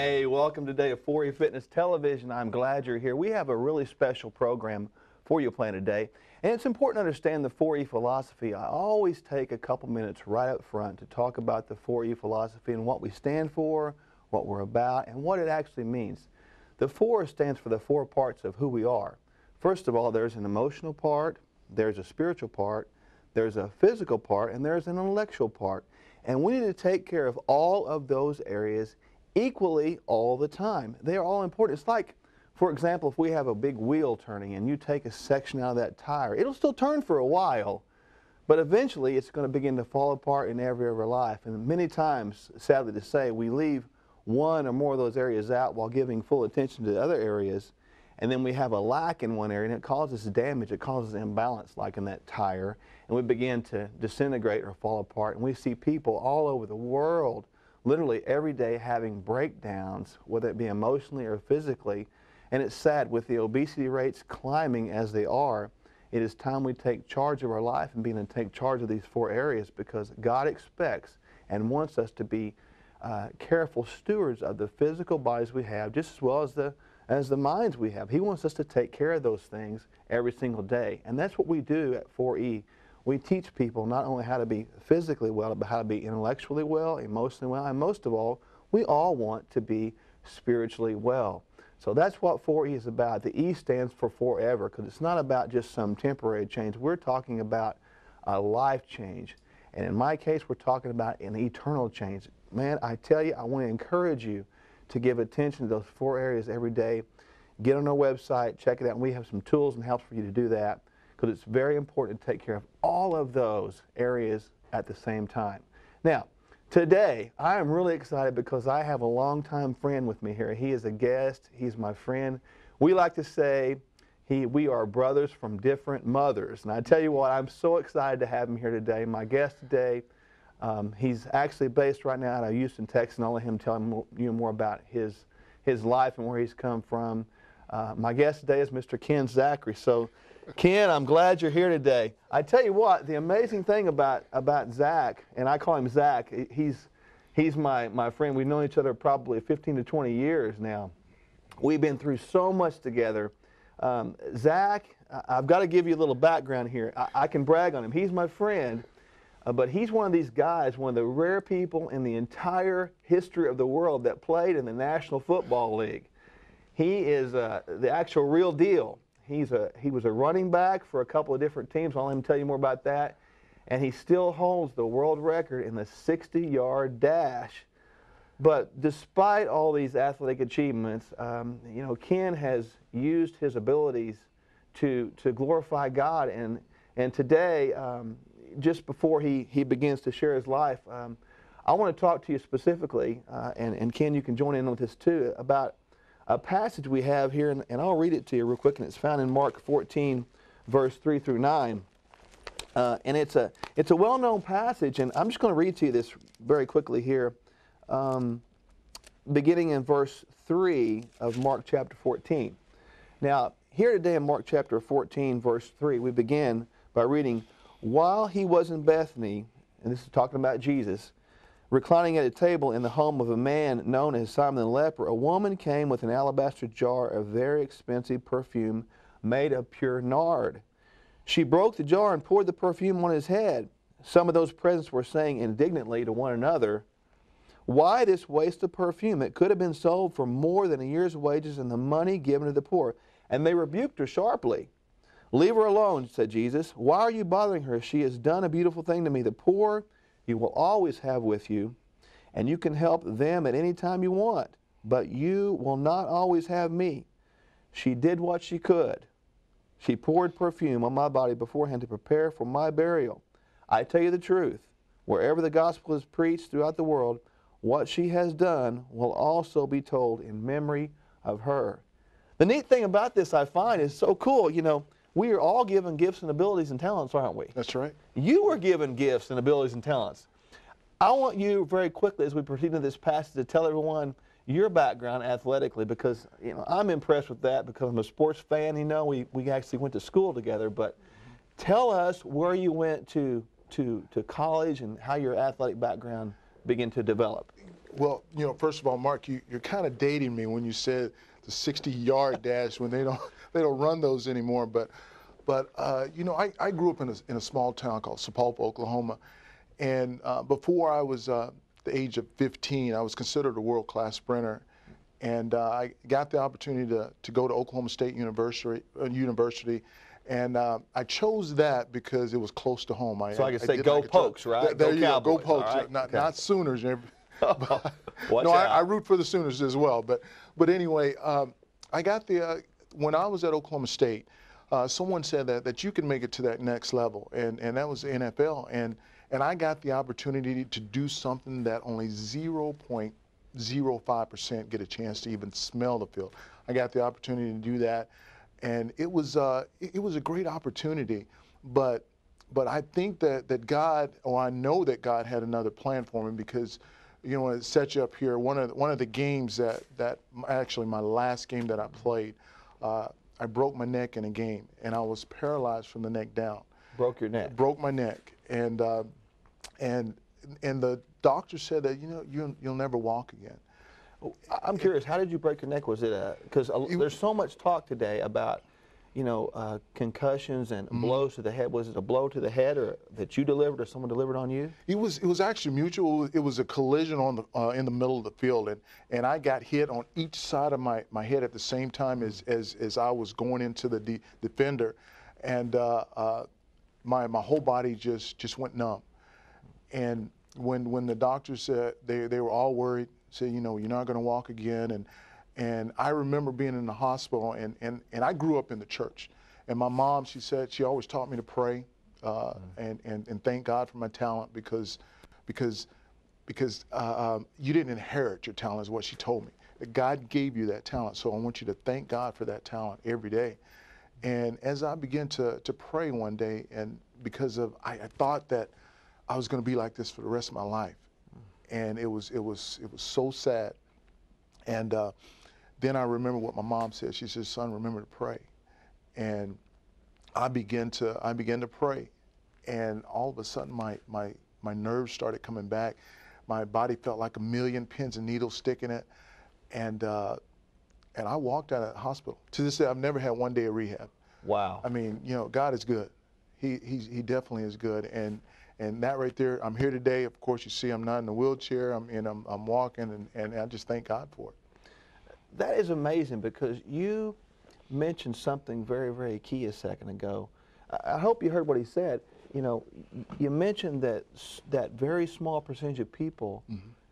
Hey, welcome today to 4E Fitness Television. I'm glad you're here. We have a really special program for you planned today. And it's important to understand the 4E philosophy. I always take a couple minutes right up front to talk about the 4E philosophy and what we stand for, what we're about, and what it actually means. The 4 stands for the 4 parts of who we are. First of all, there's an emotional part, there's a spiritual part, there's a physical part, and there's an intellectual part. And we need to take care of all of those areas equally all the time. They are all important. It's like, for example, if we have a big wheel turning and you take a section out of that tire, it'll still turn for a while, but eventually it's going to begin to fall apart in every area of our life. And many times, sadly to say, we leave one or more of those areas out while giving full attention to the other areas, and then we have a lack in one area and it causes damage, it causes imbalance like in that tire, and we begin to disintegrate or fall apart. And we see people all over the world literally every day having breakdowns, whether it be emotionally or physically. And it's sad, with the obesity rates climbing as they are, it is time we take charge of our life and begin to take charge of these 4 areas, because God expects and wants us to be careful stewards of the physical bodies we have, just as well as the minds we have. He wants us to take care of those things every single day. And that's what we do at 4E. We teach people not only how to be physically well, but how to be intellectually well, emotionally well, and most of all, we all want to be spiritually well. So that's what 4E is about. The E stands for forever, because it's not about just some temporary change. We're talking about a life change. And in my case, we're talking about an eternal change. Man, I tell you, I want to encourage you to give attention to those 4 areas every day. Get on our website, check it out, and we have some tools and helps for you to do that, because it's very important to take care of all of those areas at the same time. Now, today, I am really excited because I have a longtime friend with me here. He is a guest. He's my friend. We like to say we are brothers from different mothers. And I tell you what, I'm so excited to have him here today. My guest today, he's actually based right now out of Houston, Texas, and I'll let him tell you more about his life and where he's come from. My guest today is Mr. Ken Zachary. So, Ken, I'm glad you're here today. I tell you what, the amazing thing about Zach, and I call him Zach, he's my friend. We've known each other probably 15 to 20 years now. We've been through so much together. Zach, I've got to give you a little background here. I can brag on him. He's my friend, but he's one of these guys, one of the rare people in the entire history of the world that played in the National Football League. He is the actual real deal. He was a running back for a couple of different teams. I'll let him tell you more about that. And he still holds the world record in the 60-yard dash. But despite all these athletic achievements, you know, Ken has used his abilities to glorify God. And today, just before he begins to share his life, I want to talk to you specifically, and Ken, you can join in with this too, about a passage we have here, and I'll read it to you real quick, and it's found in Mark 14, verse 3 through 9. And it's a well-known passage, and I'm just going to read to you this very quickly here, beginning in verse 3 of Mark chapter 14. Now, here today in Mark chapter 14, verse 3, we begin by reading, "While he was in Bethany," and this is talking about Jesus, "reclining at a table in the home of a man known as Simon the leper, a woman came with an alabaster jar of very expensive perfume made of pure nard. She broke the jar and poured the perfume on his head. Some of those present were saying indignantly to one another, 'Why this waste of perfume? It could have been sold for more than a year's wages and the money given to the poor.' And they rebuked her sharply. 'Leave her alone,' said Jesus. 'Why are you bothering her? She has done a beautiful thing to me. The poor you will always have with you, and you can help them at any time you want, but you will not always have me. She did what she could. She poured perfume on my body beforehand to prepare for my burial. I tell you the truth, wherever the gospel is preached throughout the world, what she has done will also be told in memory of her.'" The neat thing about this, I find, is so cool. You know, we are all given gifts and abilities and talents, aren't we? That's right. You were given gifts and abilities and talents. I want you very quickly, as we proceed into this passage, to tell everyone your background athletically, because I'm impressed with that because I'm a sports fan. We actually went to school together. But tell us where you went to college and how your athletic background began to develop. Well, first of all, Mark, you're kind of dating me when you said the 60-yard dash when they don't run those anymore. But I grew up in a small town called Sapulpa, Oklahoma, and before I was the age of 15, I was considered a world-class sprinter, and I got the opportunity to go to Oklahoma State University, and I chose that because it was close to home. So I could say go Pokes, right? There go you Cowboys. go, go Pokes, Right? not Sooners. Watch No, out. I root for the Sooners as well. But anyway, I got when I was at Oklahoma State, someone said that you can make it to that next level, and that was the NFL, and I got the opportunity to do something that only 0.05% get a chance to even smell the field. I got the opportunity to do that, and it was a great opportunity, but I think that God, or I know that God had another plan for me, because it set you up here. One of the games that actually my last game that I played, I broke my neck in a game, and I was paralyzed from the neck down. Broke your neck. Broke my neck, and the doctor said that you'll never walk again. I'm curious, how did you break your neck? Was it because there's so much talk today about concussions and blows to the head. Was it a blow to the head, or that you delivered, or someone delivered on you? It was actually mutual. It was a collision in the middle of the field, and I got hit on each side of my head at the same time as I was going into the defender, and my whole body just went numb. And when the doctors said, they were all worried, said, you're not going to walk again, and I remember being in the hospital, and I grew up in the church. And my mom, she said, she always taught me to pray and thank God for my talent, because you didn't inherit your talent, is what she told me. That God gave you that talent, so I want you to thank God for that talent every day. And as I began to pray one day, and because I thought that I was going to be like this for the rest of my life, and it was so sad. And then I remember what my mom said. She said, "Son, remember to pray." And I began to pray, and all of a sudden my nerves started coming back. My body felt like a million pins and needles sticking it, and I walked out of the hospital. To this day, I've never had one day of rehab. Wow. I mean, God is good. He definitely is good, and that right there, I'm here today. Of course, you see, I'm not in a wheelchair. I'm walking, and I just thank God for it. That is amazing, because you mentioned something very, very key a second ago. I hope you heard what he said. You mentioned that very small percentage of people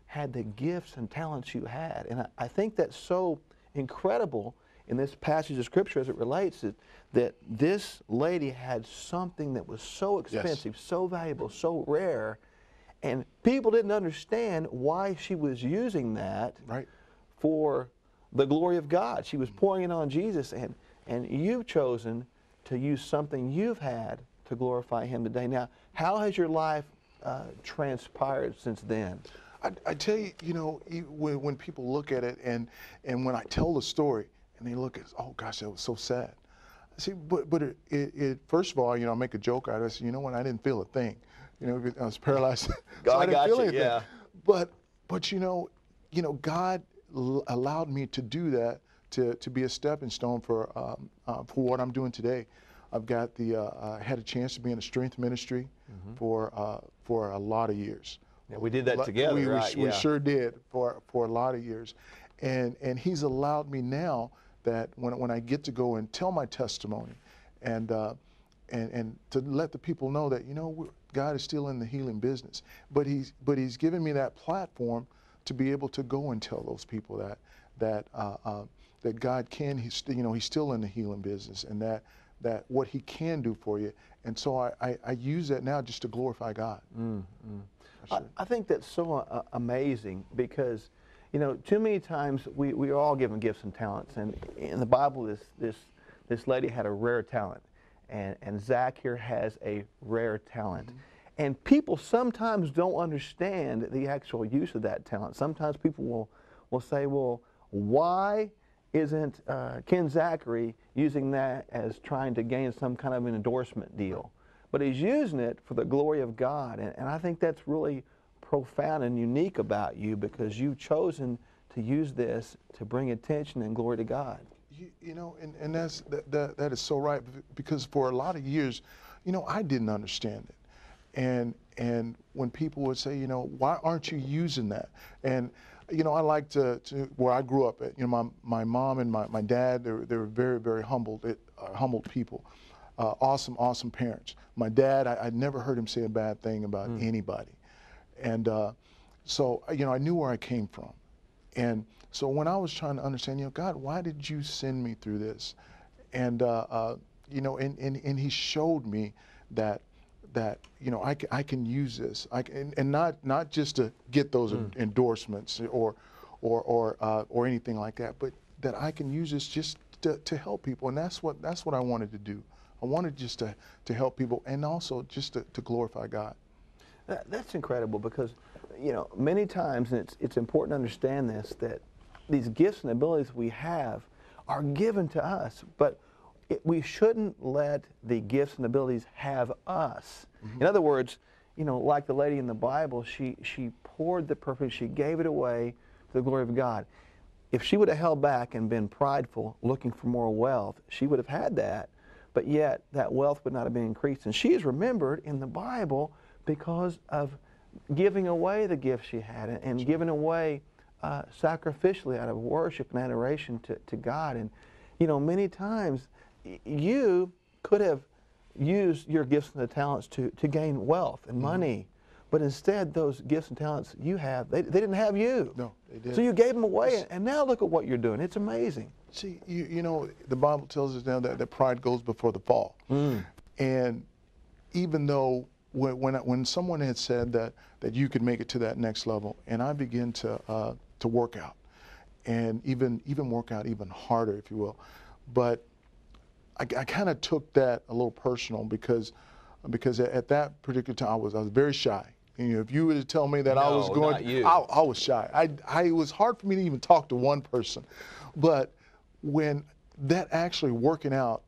had the gifts and talents you had, and I think that's so incredible in this passage of Scripture as it relates that this lady had something that was so expensive, yes, so valuable, so rare, and people didn't understand why she was using that for the glory of God. She was pouring it on Jesus, and you've chosen to use something you've had to glorify Him today. Now, how has your life transpired since then? I tell you, when people look at it, and when I tell the story, and they look at it, oh gosh, that was so sad. See, but it first of all, I make a joke out of it. I say, you know what, I didn't feel a thing. I was paralyzed, so I didn't feel anything. Yeah. But God allowed me to do that, to be a stepping stone for what I'm doing today. I've got had a chance to be in a strength ministry for a lot of years. Yeah, we did that together, right? We sure did for a lot of years, and He's allowed me now that when I get to go and tell my testimony, and to let the people know that God is still in the healing business, but He's given me that platform to be able to go and tell those people that God can. He's still in the healing business, and that what He can do for you. And so I use that now just to glorify God. I think that's so amazing, because too many times we are all given gifts and talents, and in the Bible this lady had a rare talent, and Zach here has a rare talent. And people sometimes don't understand the actual use of that talent. Sometimes people will say, well, why isn't Ken Zachary using that as trying to gain some kind of an endorsement deal? But he's using it for the glory of God, and I think that's really profound and unique about you because you've chosen to use this to bring attention and glory to God. You know, and that is so right, because for a lot of years, you know, I didn't understand it. And when people would say, you know, why aren't you using that? And, you know, I like to where I grew up at, you know, my mom and my dad, they were very, very humbled people. Awesome parents. My dad, I never heard him say a bad thing about anybody. And so, you know, I knew where I came from. And so when I was trying to understand, you know, God, why did you send me through this? And, you know, and he showed me that, you know, I can use this. And not just to get those endorsements or anything like that, but that I can use this just to help people. And that's what I wanted to do. I wanted just to help people, and also just to glorify God. That's incredible, because, you know, many times, and it's important to understand this, that these gifts and abilities we have are given to us, but we shouldn't let the gifts and abilities have us. In other words, you know, like the lady in the Bible, she poured the perfect, she gave it away for the glory of God. If she would have held back and been prideful, looking for more wealth, she would have had that, but yet that wealth would not have been increased. And she is remembered in the Bible because of giving away the gifts she had and giving away sacrificially out of worship and adoration to God. And, you know, many times you could have used your gifts and the talents to gain wealth and money, but instead those gifts and talents you have, they didn't have you. No, they didn't. So you gave them away, and now look at what you're doing. It's amazing. See, you know, the Bible tells us now that pride goes before the fall. And even though when someone had said that you could make it to that next level, and I began to work out, and even work out even harder, if you will, but I kind of took that a little personal, because at that particular time I was very shy. You know, if you were to tell me that I was going, I was shy. It was hard for me to even talk to one person, but when that actually working out,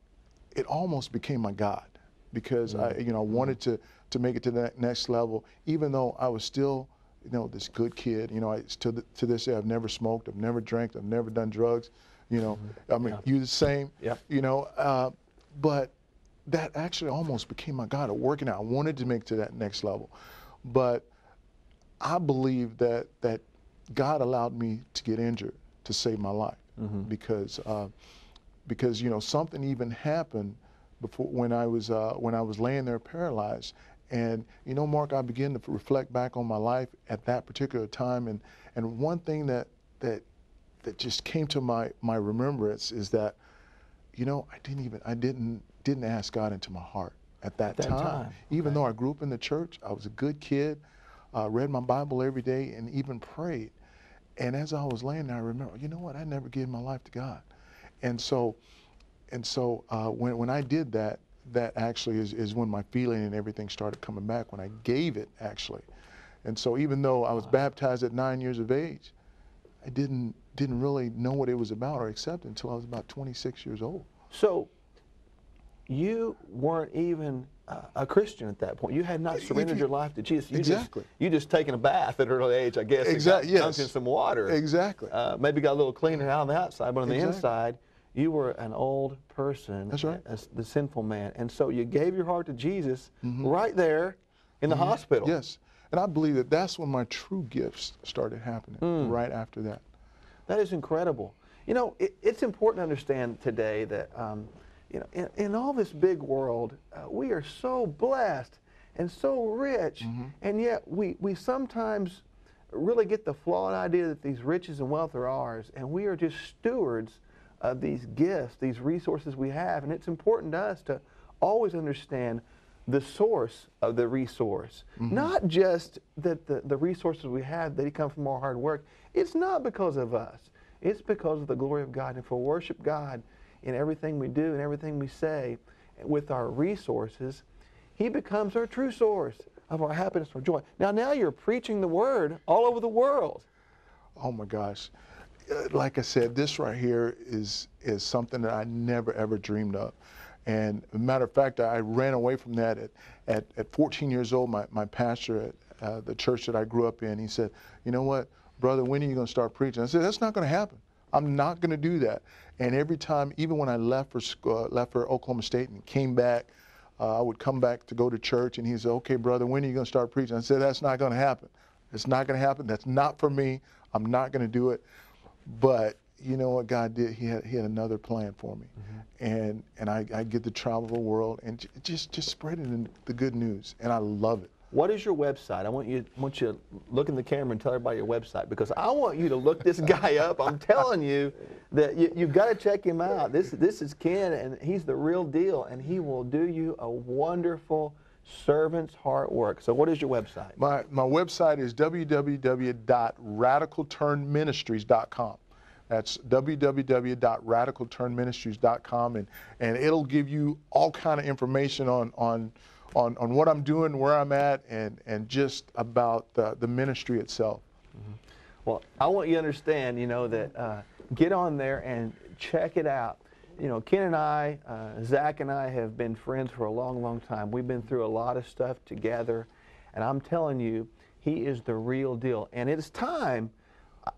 it almost became my God, because I wanted to make it to the next level, even though I was still, you know, this good kid. You know, to this day, I've never smoked, I've never drank, I've never done drugs. You know, I mean, you the same. Yeah. You know, but that actually almost became my God at working out. I wanted to make it to that next level, but I believe that God allowed me to get injured to save my life, because you know, something even happened before when I was laying there paralyzed. And, you know, Mark, I began to reflect back on my life at that particular time, and one thing that just came to my remembrance is that, you know, I didn't ask God into my heart at that time. Even though I grew up in the church, I was a good kid, read my Bible every day, and even prayed. And as I was laying there, I remember, you know what, I never gave my life to God. And so when I did that, that actually is when my feeling and everything started coming back, when I gave it, actually. And so even though I was baptized at 9 years of age, I didn't really know what it was about or accept it until I was about 26 years old. So you weren't even a Christian at that point. You had not surrendered your life to Jesus. You just taken a bath at an early age, I guess. Exactly. Yes. Dunked in some water. Exactly. Maybe got a little cleaner out on the outside, but on the inside, you were an old person. That's right. The sinful man. And so you gave your heart to Jesus right there in the hospital. Yes. And I believe that that's when my true gifts started happening, right after that. That is incredible. You know, it's important to understand today that, you know, in all this big world, we are so blessed and so rich, and yet we sometimes really get the flawed idea that these riches and wealth are ours, and we are just stewards of these gifts, these resources we have. And it's important to us to always understand the source of the resource. Not just that the resources we have, they come from our hard work. It's not because of us. It's because of the glory of God. And if we worship God in everything we do and everything we say with our resources, He becomes our true source of our happiness, our joy. Now you're preaching the Word all over the world. Oh my gosh. Like I said, this right here is something that I never ever dreamed of. And as a matter of fact, I ran away from that at 14 years old. My pastor the church that I grew up in. He said, you know what, brother, when are you going to start preaching? I said, that's not going to happen. I'm not going to do that. And every time, even when I left for Oklahoma State and came back, I would come back to go to church, and he said, okay, brother, when are you going to start preaching? I said, that's not going to happen. It's not going to happen. That's not for me. I'm not going to do it. But you know what God did? He had another plan for me. Mm-hmm. And I get to travel the world and just spreading the good news. And I love it. What is your website? I want you to look in the camera and tell everybody your website, because I want you to look this guy up. I'm telling you that you've got to check him out. This is Ken, and he's the real deal, and he will do you a wonderful servant's heart work. So what is your website? My website is www.radicalturnministries.com. That's www.radicalturnministries.com, and it'll give you all kind of information on what I'm doing, where I'm at, and just about the ministry itself. Mm-hmm. Well, I want you to understand, that get on there and check it out. Ken and I, Zach and I have been friends for a long, long time. We've been through a lot of stuff together, and I'm telling you, he is the real deal. And it's time.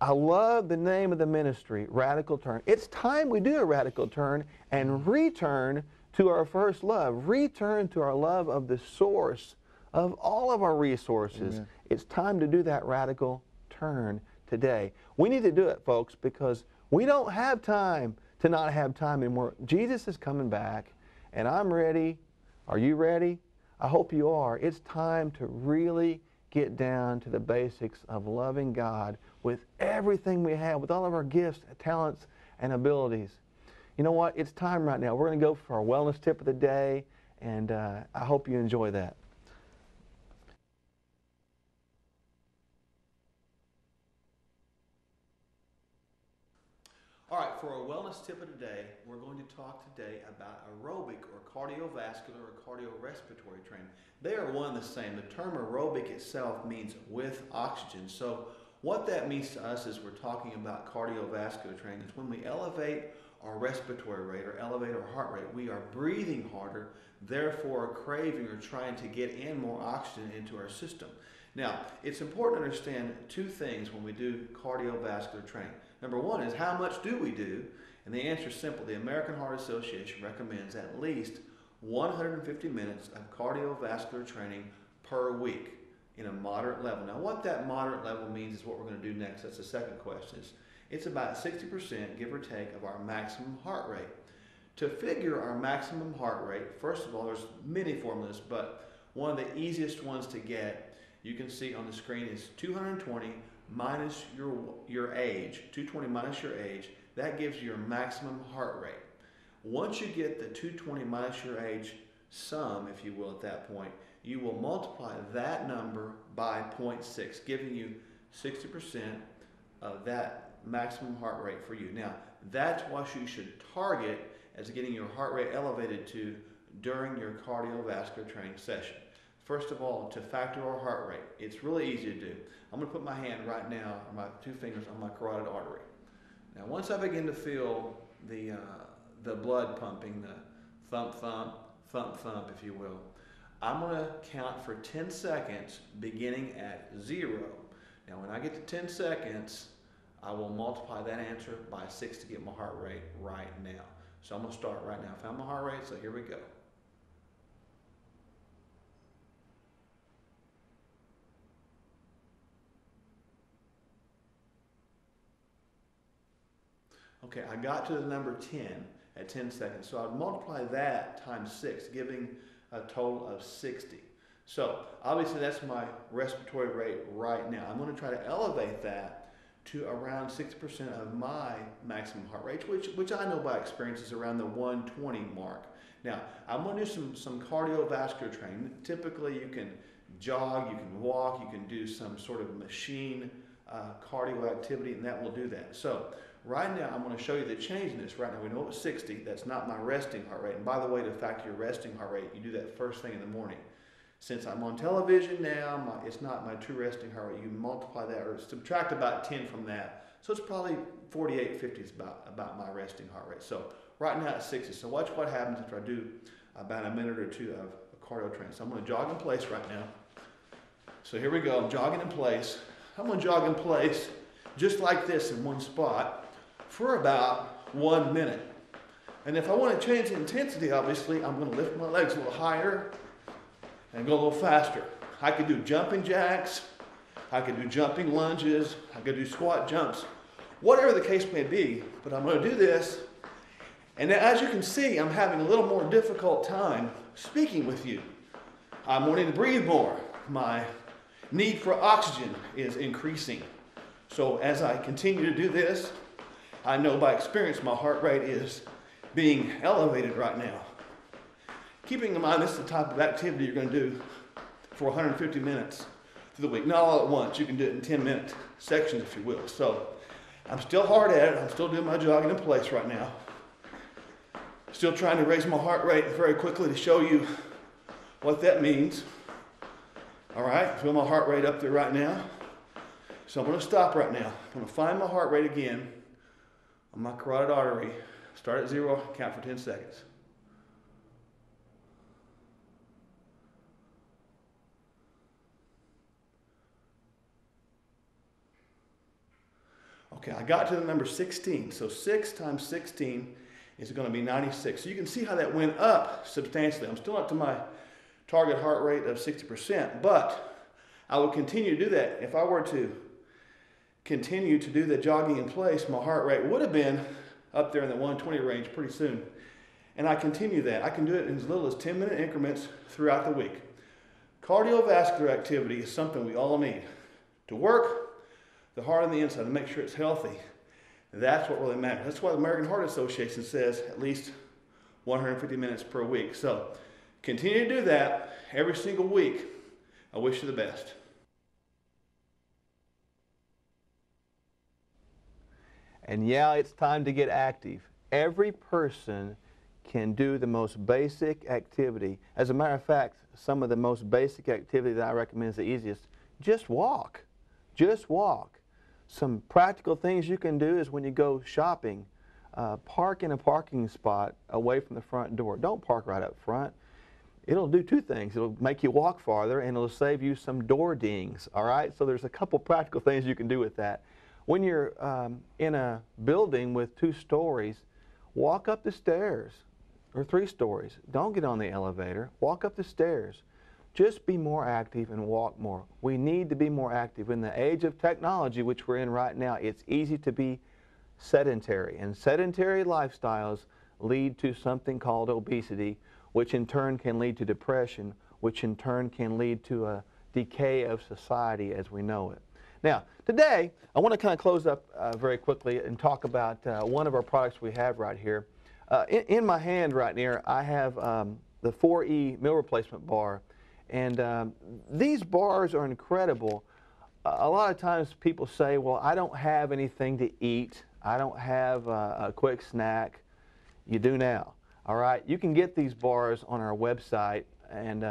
I love the name of the ministry, Radical Turn. It's time we do a radical turn and return to our first love. Return to our love of the source of all of our resources. Amen. It's time to do that radical turn today. We need to do it, folks, because we don't have time to not have time anymore. Jesus is coming back, and I'm ready. Are you ready? I hope you are. It's time to really get down to the basics of loving God with everything we have, with all of our gifts, talents, and abilities. You know what? It's time right now. We're going to go for our wellness tip of the day, and I hope you enjoy that. All right, for our wellness tip of the day, we're going to talk today about aerobic or cardiovascular or cardiorespiratory training. They are one and the same. The term aerobic itself means with oxygen. So what that means to us is we're talking about cardiovascular training. It's when we elevate our respiratory rate or elevate our heart rate. We are breathing harder, therefore craving or trying to get in more oxygen into our system. Now, it's important to understand two things when we do cardiovascular training. Number one is, how much do we do? And the answer is simple. The American Heart Association recommends at least 150 minutes of cardiovascular training per week in a moderate level. Now, what that moderate level means is what we're going to do next. That's the second question. It's about 60%, give or take, of our maximum heart rate. To figure our maximum heart rate, first of all, there's many formulas, but one of the easiest ones to get, you can see on the screen, is 220 minus your age. 220 minus your age, that gives you your maximum heart rate. Once you get the 220 minus your age sum, if you will, at that point, you will multiply that number by 0.6, giving you 60% of that maximum heart rate for you. Now, that's what you should target as getting your heart rate elevated to during your cardiovascular training session. First of all, to factor our heart rate, it's really easy to do. I'm going to put my hand right now, my two fingers on my carotid artery. Now, once I begin to feel the blood pumping, the thump, thump, thump, thump, if you will, I'm going to count for 10 seconds beginning at 0. Now, when I get to 10 seconds, I will multiply that answer by 6 to get my heart rate right now. So I'm going to start right now. I found my heart rate, so here we go. Okay, I got to the number 10 at 10 seconds. So I'd multiply that times 6, giving a total of 60. So obviously that's my respiratory rate right now. I'm going to try to elevate that to around 60% of my maximum heart rate, which I know by experience is around the 120 mark. Now, I'm going to do some cardiovascular training. Typically, you can jog, you can walk, you can do some sort of machine cardio activity, and that will do that. So right now, I'm going to show you the change in this. Right now, we know it was 60. That's not my resting heart rate. And by the way, to factor your resting heart rate, you do that first thing in the morning. Since I'm on television now, it's not my true resting heart rate. You multiply that or subtract about 10 from that. So it's probably 48, 50 is about my resting heart rate. So right now it's 60. So watch what happens after I do about a minute or two of cardio training. So I'm going to jog in place right now. So here we go, I'm jogging in place. I'm gonna jog in place just like this in one spot for about 1 minute. And if I want to change the intensity, obviously, I'm going to lift my legs a little higher and go a little faster. I could do jumping jacks, I could do jumping lunges, I could do squat jumps, whatever the case may be, but I'm going to do this. And as you can see, I'm having a little more difficult time speaking with you. I'm wanting to breathe more. My need for oxygen is increasing. So as I continue to do this, I know by experience my heart rate is being elevated right now. Keeping in mind this is the type of activity you're going to do for 150 minutes through the week. Not all at once. You can do it in 10-minute sections if you will. So I'm still hard at it. I'm still doing my jogging in place right now. Still trying to raise my heart rate very quickly to show you what that means. All right, feel my heart rate up there right now. So I'm going to stop right now. I'm going to find my heart rate again on my carotid artery. Start at 0, count for 10 seconds. Okay, I got to the number 16. So 6 times 16 is going to be 96. So you can see how that went up substantially. I'm still up to my target heart rate of 60%, but I will continue to do that. If I were to continue to do the jogging in place, my heart rate would have been up there in the 120 range pretty soon. And I continue that. I can do it in as little as 10-minute increments throughout the week. Cardiovascular activity is something we all need to work the heart on the inside to make sure it's healthy. That's what really matters. That's why the American Heart Association says at least 150 minutes per week. So continue to do that every single week. I wish you the best. And yeah, it's time to get active. Every person can do the most basic activity. As a matter of fact, some of the most basic activity that I recommend is the easiest. Just walk. Just walk. Some practical things you can do is when you go shopping, park in a parking spot away from the front door. Don't park right up front. It'll do two things. It'll make you walk farther and it'll save you some door dings, all right? So there's a couple practical things you can do with that. When you're in a building with 2 stories, walk up the stairs, or 3 stories. Don't get on the elevator. Walk up the stairs. Just be more active and walk more. We need to be more active. In the age of technology, which we're in right now, it's easy to be sedentary. And sedentary lifestyles lead to something called obesity, which in turn can lead to depression, which in turn can lead to a decay of society as we know it. Now, today, I want to kind of close up very quickly and talk about one of our products we have right here. In my hand right here, I have the 4E meal replacement bar. And these bars are incredible. A lot of times people say, well, I don't have anything to eat. I don't have a quick snack. You do now. All right? You can get these bars on our website, and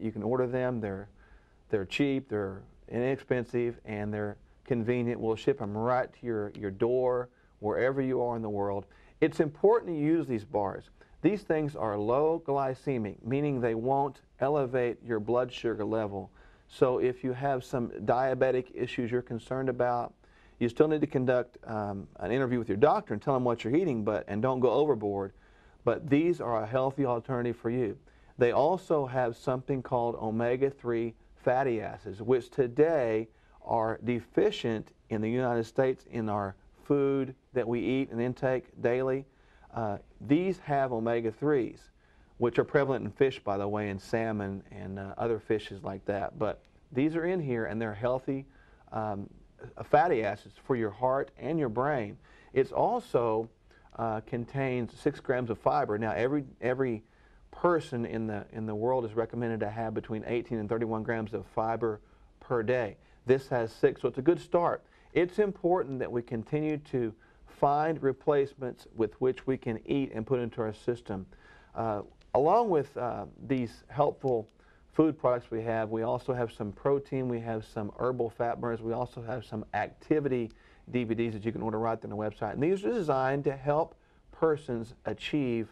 you can order them. They're cheap. They're inexpensive and they're convenient. We'll ship them right to your door wherever you are in the world. It's important to use these bars. These things are low glycemic, meaning they won't elevate your blood sugar level. So if you have some diabetic issues you're concerned about, you still need to conduct an interview with your doctor and tell them what you're eating, and don't go overboard. But these are a healthy alternative for you. They also have something called omega-3 fatty acids, which today are deficient in the United States in our food that we eat and intake daily. These have omega-3s, which are prevalent in fish, by the way, and salmon and other fishes like that. But these are in here, and they're healthy fatty acids for your heart and your brain. It also contains 6 grams of fiber. Now, every person in the world is recommended to have between 18 and 31 grams of fiber per day. This has 6, so it's a good start. It's important that we continue to find replacements with which we can eat and put into our system. Along with these helpful food products we also have some protein, we have some herbal fat burners, we also have some activity DVDs that you can order right there on the website. And these are designed to help persons achieve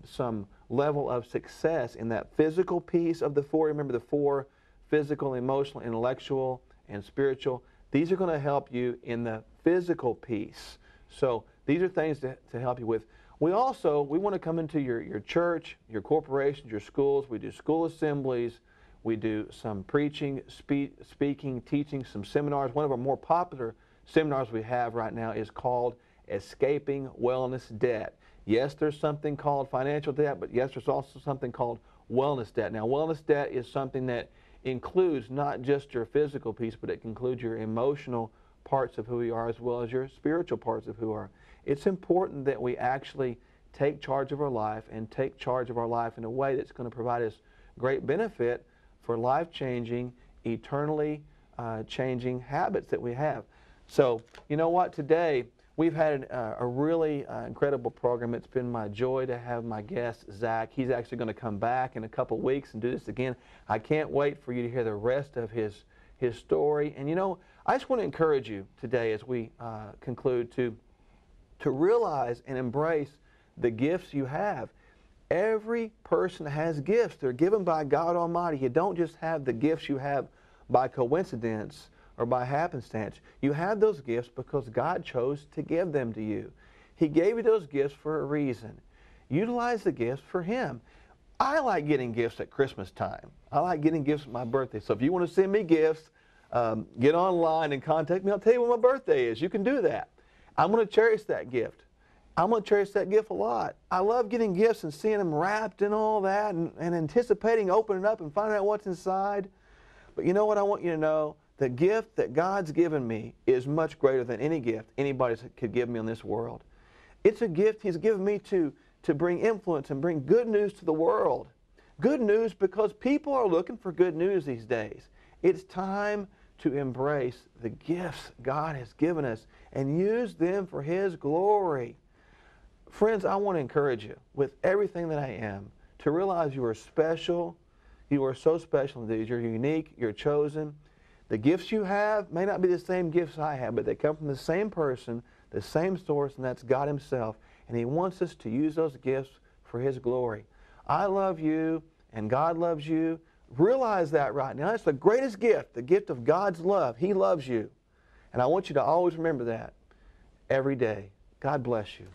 some level of success in that physical piece of the 4. Remember, the 4 physical, emotional, intellectual, and spiritual. These are going to help you in the physical piece. So these are things to help you with. We want to come into your church, your corporations, your schools. We do school assemblies. We do some preaching, speaking, teaching, some seminars. One of our more popular seminars we have right now is called Escaping Wellness Debt. Yes, there's something called financial debt, but yes, there's also something called wellness debt. Now, wellness debt is something that includes not just your physical piece, but it includes your emotional parts of who you are as well as your spiritual parts of who you are. It's important that we actually take charge of our life and take charge of our life in a way that's going to provide us great benefit for life-changing, eternally changing habits that we have. So, you know what? Today, we've had a really incredible program. It's been my joy to have my guest, Zach. He's actually going to come back in a couple weeks and do this again. I can't wait for you to hear the rest of his story. And, you know, I just want to encourage you today as we conclude to realize and embrace the gifts you have. Every person has gifts. They're given by God Almighty. You don't just have the gifts you have by coincidence or by happenstance. You have those gifts because God chose to give them to you. He gave you those gifts for a reason. Utilize the gifts for Him. I like getting gifts at Christmas time. I like getting gifts at my birthday. So if you want to send me gifts, get online and contact me. I'll tell you when my birthday is. You can do that. I'm going to cherish that gift. I'm going to cherish that gift a lot. I love getting gifts and seeing them wrapped and all that and anticipating opening up and finding out what's inside. But you know what I want you to know? The gift that God's given me is much greater than any gift anybody could give me in this world. It's a gift He's given me to bring influence and bring good news to the world. Good news because people are looking for good news these days. It's time to embrace the gifts God has given us and use them for His glory. Friends, I want to encourage you with everything that I am to realize you are special. You are so special indeed. You're unique. You're chosen. The gifts you have may not be the same gifts I have, but they come from the same person, the same source, and that's God Himself. And He wants us to use those gifts for His glory. I love you, and God loves you. Realize that right now. That's the greatest gift, the gift of God's love. He loves you. And I want you to always remember that every day. God bless you.